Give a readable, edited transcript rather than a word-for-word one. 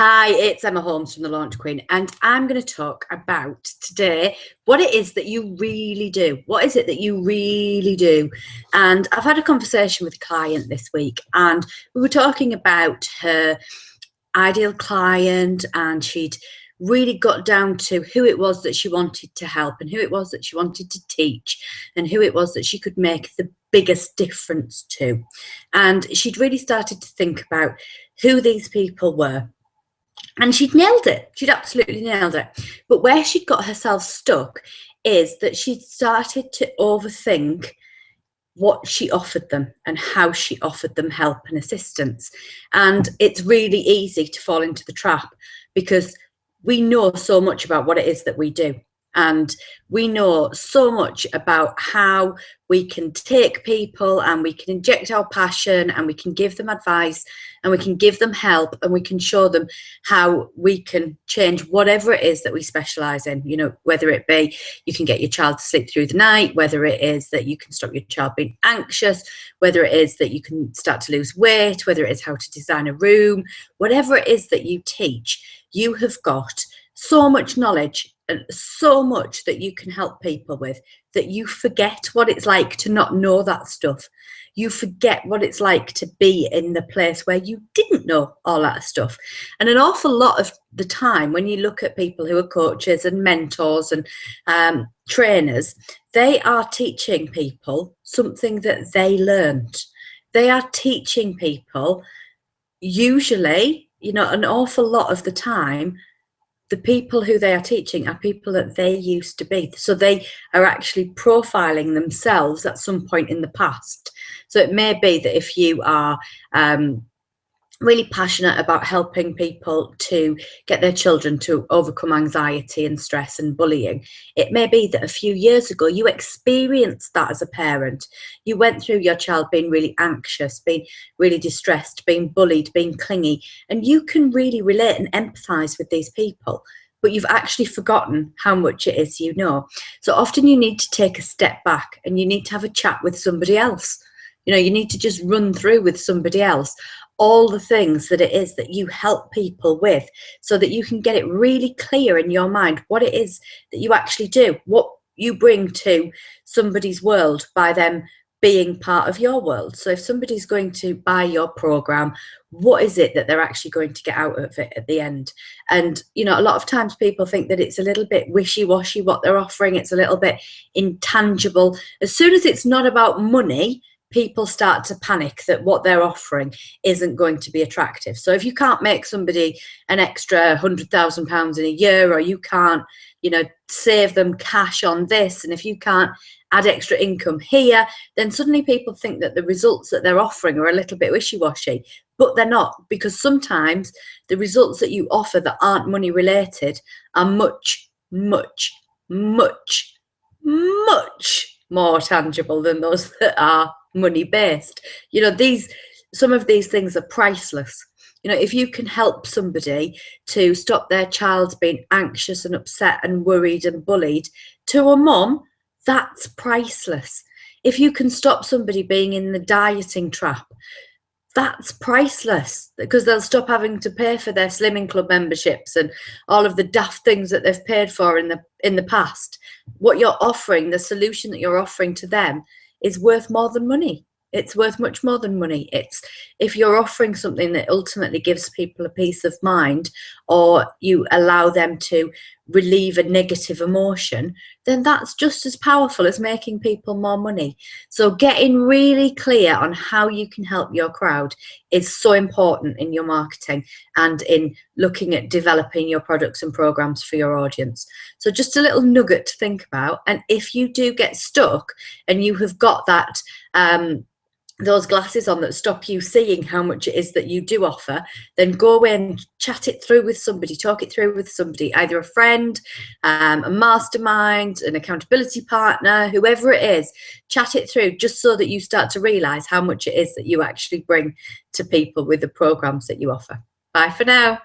Hi, it's Emma Holmes from The Launch Queen, and I'm going to talk about today what it is that you really do. What is it that you really do? And I've had a conversation with a client this week, and we were talking about her ideal client, and she'd really got down to who it was that she wanted to help, and who it was that she wanted to teach, and who it was that she could make the biggest difference to. And she'd really started to think about who these people were. And she'd nailed it. She'd absolutely nailed it. But where she'd got herself stuck is that she'd started to overthink what she offered them and how she offered them help and assistance. And it's really easy to fall into the trap because we know so much about what it is that we do. And we know so much about how we can take people and we can inject our passion and we can give them advice and we can give them help and we can show them how we can change whatever it is that we specialize in. You know, whether it be you can get your child to sleep through the night, whether it is that you can stop your child being anxious, whether it is that you can start to lose weight, whether it is how to design a room, whatever it is that you teach, you have got so much knowledge and so much that you can help people with that you forget what it's like to not know that stuff. You forget what it's like to be in the place where you didn't know all that stuff. And an awful lot of the time when you look at people who are coaches and mentors and trainers, they are teaching people something that they learned. They are teaching people, usually, you know, an awful lot of the time, the people who they are teaching are people that they used to be. So they are actually profiling themselves at some point in the past. So it may be that if you are really passionate about helping people to get their children to overcome anxiety and stress and bullying, it may be that a few years ago you experienced that as a parent. You went through your child being really anxious, being really distressed, being bullied, being clingy, and you can really relate and empathize with these people, but you've actually forgotten how much it is you know. So often you need to take a step back and you need to have a chat with somebody else. You know, you need to just run through with somebody else all the things that it is that you help people with, so that you can get it really clear in your mind what it is that you actually do, what you bring to somebody's world by them being part of your world. So if somebody's going to buy your program, what is it that they're actually going to get out of it at the end? And, you know, a lot of times people think that it's a little bit wishy-washy what they're offering. It's a little bit intangible. As soon as it's not about money, people start to panic that what they're offering isn't going to be attractive. So if you can't make somebody an extra £100,000 in a year, or you can't, you know, save them cash on this, and if you can't add extra income here, then suddenly people think that the results that they're offering are a little bit wishy-washy, but they're not, because sometimes the results that you offer that aren't money related are much, much, much, much more tangible than those that are money based. You know, some of these things are priceless. You know, if you can help somebody to stop their child being anxious and upset and worried and bullied, to a mum, that's priceless. If you can stop somebody being in the dieting trap, that's priceless, because they'll stop having to pay for their slimming club memberships and all of the daft things that they've paid for in the past. What you're offering, the solution that you're offering to them, is worth more than money. It's worth much more than money. It's if you're offering something that ultimately gives people a peace of mind, or you allow them to relieve a negative emotion, then that's just as powerful as making people more money. So getting really clear on how you can help your crowd is so important in your marketing and in looking at developing your products and programs for your audience. So just a little nugget to think about. And if you do get stuck and you have got that those glasses on that stop you seeing how much it is that you do offer, then go away and chat it through with somebody, talk it through with somebody, either a friend, a mastermind, an accountability partner, whoever it is. Chat it through just so that you start to realize how much it is that you actually bring to people with the programs that you offer. Bye for now.